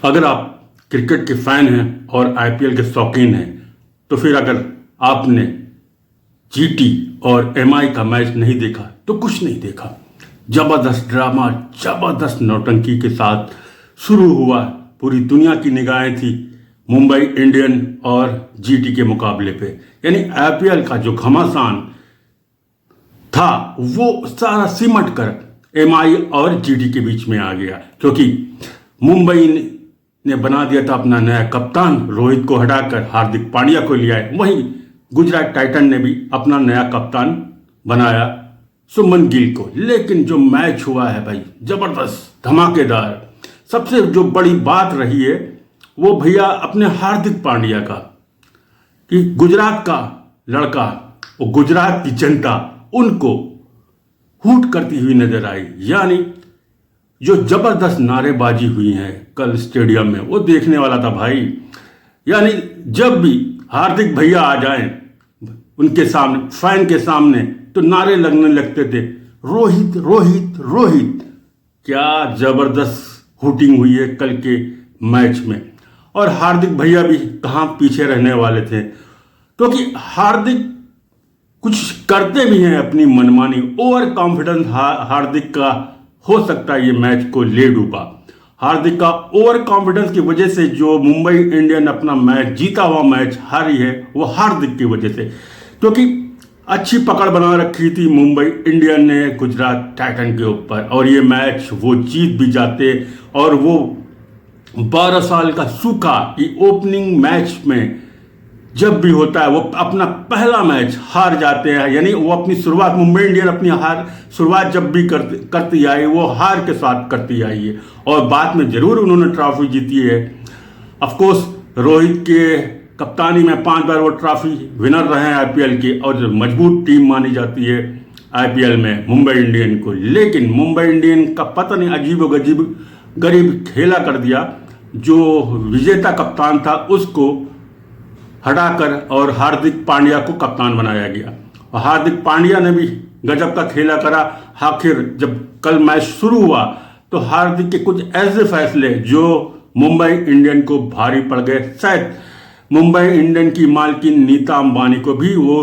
अगर आप क्रिकेट के फैन हैं और आईपीएल के शौकीन हैं तो फिर अगर आपने जीटी और एमआई का मैच नहीं देखा तो कुछ नहीं देखा। जबरदस्त ड्रामा, जबरदस्त नौटंकी के साथ शुरू हुआ। पूरी दुनिया की निगाहें थी मुंबई इंडियन और जीटी के मुकाबले पे। यानी आईपीएल का जो घमासान था वो सारा सिमट कर एमआई और जीटी के बीच में आ गया, क्योंकि मुंबई ने बना दिया था अपना नया कप्तान, रोहित को हटाकर हार्दिक पांड्या को लिया है। वहीं गुजरात टाइटन ने भी अपना नया कप्तान बनाया शुभमन गिल को। लेकिन जो मैच हुआ है भाई, जबरदस्त, धमाकेदार। सबसे जो बड़ी बात रही है वो भैया अपने हार्दिक पांड्या का, कि गुजरात का लड़का और गुजरात की जनता उनको हूट करती हुई नजर आई। यानी जो जबरदस्त नारेबाजी हुई है कल स्टेडियम में, वो देखने वाला था भाई। यानी जब भी हार्दिक भैया आ जाएं उनके सामने, फैन के सामने, तो नारे लगने लगते थे, रोहित रोहित रोहित। क्या जबरदस्त हूटिंग हुई है कल के मैच में। और हार्दिक भैया भी कहाँ पीछे रहने वाले थे, क्योंकि हार्दिक कुछ करते भी हैं अपनी मनमानी। ओवर कॉन्फिडेंस हार्दिक का हो सकता है ये मैच को ले डूबा। हार्दिक का ओवर कॉन्फिडेंस की वजह से जो मुंबई इंडियन अपना मैच, जीता हुआ मैच हारी है, वो हार्दिक की वजह से। क्योंकि अच्छी पकड़ बना रखी थी मुंबई इंडियन ने गुजरात टाइटन के ऊपर, और ये मैच वो जीत भी जाते। और वो 12 साल का सूखा ये ओपनिंग मैच में जब भी होता है वो अपना पहला मैच हार जाते हैं। यानी वो अपनी शुरुआत, मुंबई इंडियन अपनी शुरुआत जब भी करती आई, वो हार के साथ करती आई है। और बाद में जरूर उन्होंने ट्रॉफी जीती है। ऑफकोर्स रोहित के कप्तानी में 5 बार वो ट्रॉफी विनर रहे हैं आईपीएल के, और मजबूत टीम मानी जाती है आईपीएल में मुंबई इंडियन को। लेकिन मुंबई इंडियन का पता नहीं अजीब गरीब खेला कर दिया। जो विजेता कप्तान था उसको हटाकर और हार्दिक पांड्या को कप्तान बनाया गया। और हार्दिक पांड्या ने भी गजब का खेला करा। आखिर जब कल मैच शुरू हुआ तो हार्दिक के कुछ ऐसे फैसले जो मुंबई इंडियन को भारी पड़ गए। शायद मुंबई इंडियन की मालकिन नीता अंबानी को भी वो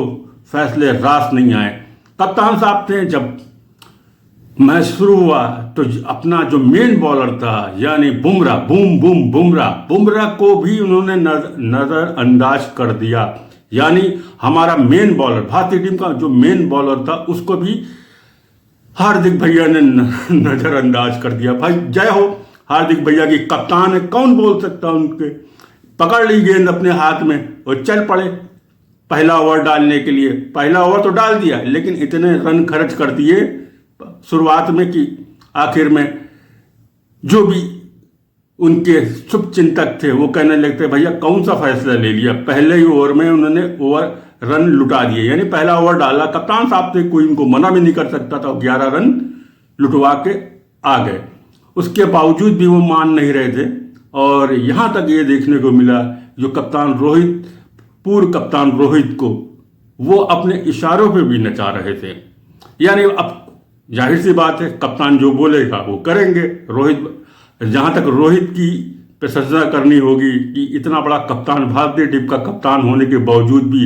फैसले रास नहीं आए। कप्तान साहब थे, जब मैच शुरू हुआ तो अपना जो मेन बॉलर था यानी बुमराह को भी उन्होंने नजरअंदाज कर दिया। यानी हमारा मेन बॉलर, भारतीय टीम का जो मेन बॉलर था, उसको भी हार्दिक भैया ने नजरअंदाज कर दिया। भाई जय हो हार्दिक भैया की, कप्तान है, कौन बोल सकता उनके। पकड़ ली गेंद अपने हाथ में और चल पड़े पहला ओवर डालने के लिए। पहला ओवर तो डाल दिया, लेकिन इतने रन खर्च कर दिए शुरुआत में कि आखिर में जो भी उनके शुभ चिंतक थे वो कहने लगते, भैया कौन सा फैसला ले लिया, पहले ही ओवर में उन्होंने रन लुटा दिए। यानी पहला ओवर डाला, कप्तान साहब थे, कोई उनको मना भी नहीं कर सकता था। 11 रन लुटवा के आ गए। उसके बावजूद भी वो मान नहीं रहे थे। और यहाँ तक ये देखने को मिला, जो कप्तान रोहित, पूर्व कप्तान रोहित को वो अपने इशारों पे भी नचा रहे थे। यानी अब जाहिर सी बात है, कप्तान जो बोलेगा वो करेंगे। रोहित, जहाँ तक रोहित की प्रशंसा करनी होगी कि इतना बड़ा कप्तान, भारतीय टीम का कप्तान होने के बावजूद भी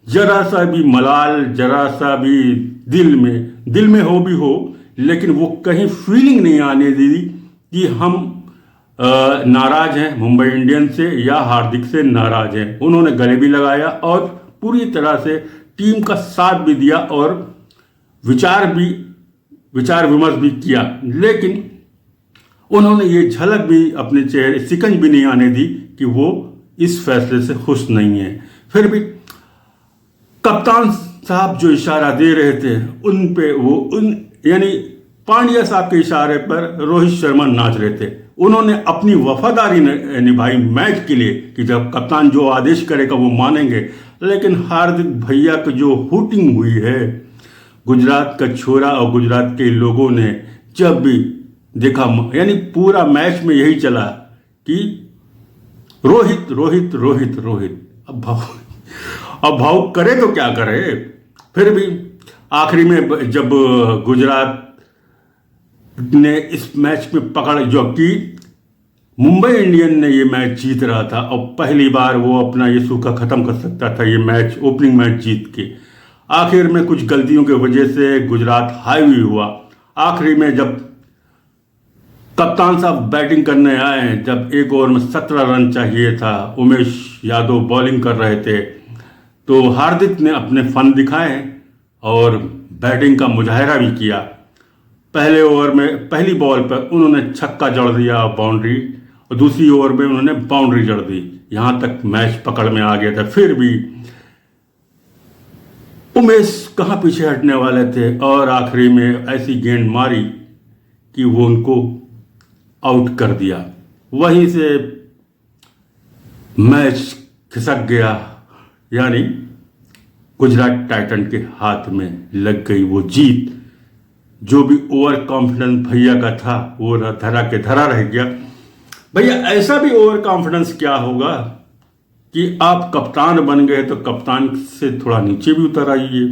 जरा सा भी मलाल, जरा सा भी दिल में हो, लेकिन वो कहीं फीलिंग नहीं आने दी कि हम नाराज हैं मुंबई इंडियन से या हार्दिक से नाराज हैं। उन्होंने गले भी लगाया और पूरी तरह से टीम का साथ भी दिया और विचार विमर्श भी किया। लेकिन उन्होंने ये झलक भी अपने चेहरे, सिकंज भी नहीं आने दी कि वो इस फैसले से खुश नहीं है। फिर भी कप्तान साहब जो इशारा दे रहे थे उन पे यानी पांड्या साहब के इशारे पर रोहित शर्मा नाच रहे थे। उन्होंने अपनी वफादारी निभाई मैच के लिए कि जब कप्तान जो आदेश करेगा वो मानेंगे। लेकिन हार्दिक भैया की जो हूटिंग हुई है, गुजरात का छोरा और गुजरात के लोगों ने जब भी देखा, यानी पूरा मैच में यही चला कि रोहित रोहित रोहित रोहित। अब भाव करे तो क्या करे। फिर भी आखिरी में जब गुजरात ने इस मैच में पकड़ जो की, मुंबई इंडियन ने ये मैच जीत रहा था और पहली बार वो अपना ये सूखा खत्म कर सकता था ये मैच, ओपनिंग मैच जीत के। आखिर में कुछ गलतियों की वजह से गुजरात हावी हुआ। आखिरी में जब कप्तान साहब बैटिंग करने आए, जब एक ओवर में 17 रन चाहिए था, उमेश यादव बॉलिंग कर रहे थे, तो हार्दिक ने अपने फन दिखाए और बैटिंग का मुजाहिरा भी किया। पहले ओवर में पहली बॉल पर उन्होंने छक्का जड़ दिया बाउंड्री, और दूसरी ओवर में उन्होंने बाउंड्री जड़ दी। यहां तक मैच पकड़ में आ गया था। फिर भी उमेश कहाँ पीछे हटने वाले थे और आखिरी में ऐसी गेंद मारी कि वो उनको आउट कर दिया। वहीं से मैच खिसक गया, यानी गुजरात टाइटन के हाथ में लग गई वो जीत। जो भी ओवर कॉन्फिडेंस भैया का था वो धरा के धरा रह गया। भैया ऐसा भी ओवर कॉन्फिडेंस क्या होगा कि आप कप्तान बन गए तो कप्तान से थोड़ा नीचे भी उतर आइए,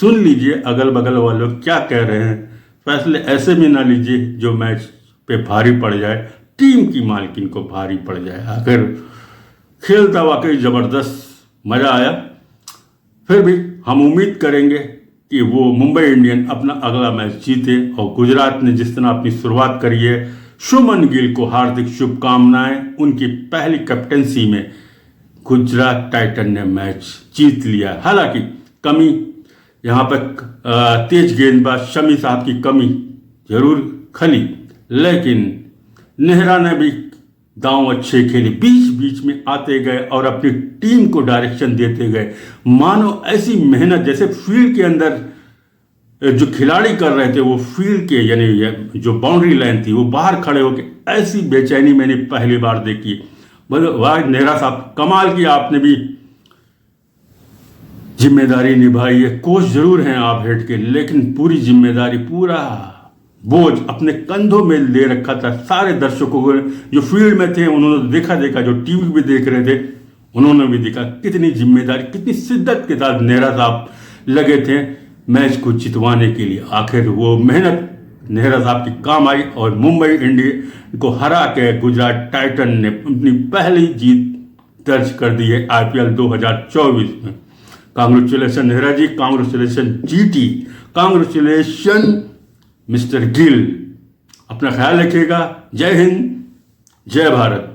सुन लीजिए अगल बगल वालों क्या कह रहे हैं, फैसले ऐसे भी ना लीजिए जो मैच पे भारी पड़ जाए, टीम की मालकिन को भारी पड़ जाए। आखिर खेल था वाकई ज़बरदस्त, मज़ा आया। फिर भी हम उम्मीद करेंगे कि वो मुंबई इंडियन अपना अगला मैच जीते। और गुजरात ने जिस तरह अपनी शुरुआत करी है, शुभमन गिल को हार्दिक शुभकामनाएं। उनकी पहली कैप्टेंसी में गुजरात टाइटन ने मैच जीत लिया। हालांकि कमी यहाँ पर तेज गेंदबाज शमी साहब की कमी जरूर खली, लेकिन नेहरा ने भी दांव अच्छे खेले, बीच बीच में आते गए और अपनी टीम को डायरेक्शन देते गए। मानो ऐसी मेहनत जैसे फील्ड के अंदर जो खिलाड़ी कर रहे थे वो फील्ड के यानी जो बाउंड्री लाइन थी वो बाहर खड़े होकर, ऐसी बेचैनी मैंने पहली बार देखी। वाह नेहरा साहब, कमाल की आपने भी जिम्मेदारी निभाई है। कोच जरूर हैं आप हेड के, लेकिन पूरी जिम्मेदारी, पूरा बोझ अपने कंधों में ले रखा था। सारे दर्शकों को जो फील्ड में थे उन्होंने देखा, जो टीवी भी देख रहे थे उन्होंने भी देखा कितनी जिम्मेदारी, कितनी शिद्दत के साथ नेहरा साहब लगे थे मैच को जितवाने के लिए। आखिर वो मेहनत नेहरा साहब की काम आई और मुंबई इंडियन को हरा के गुजरात टाइटन ने अपनी पहली जीत दर्ज कर दी है IPL 2024 में। Congratulation Nehra ji, congratulation GT, congratulation mister Gill. अपना ख्याल रखिएगा। जय हिंद, जय भारत।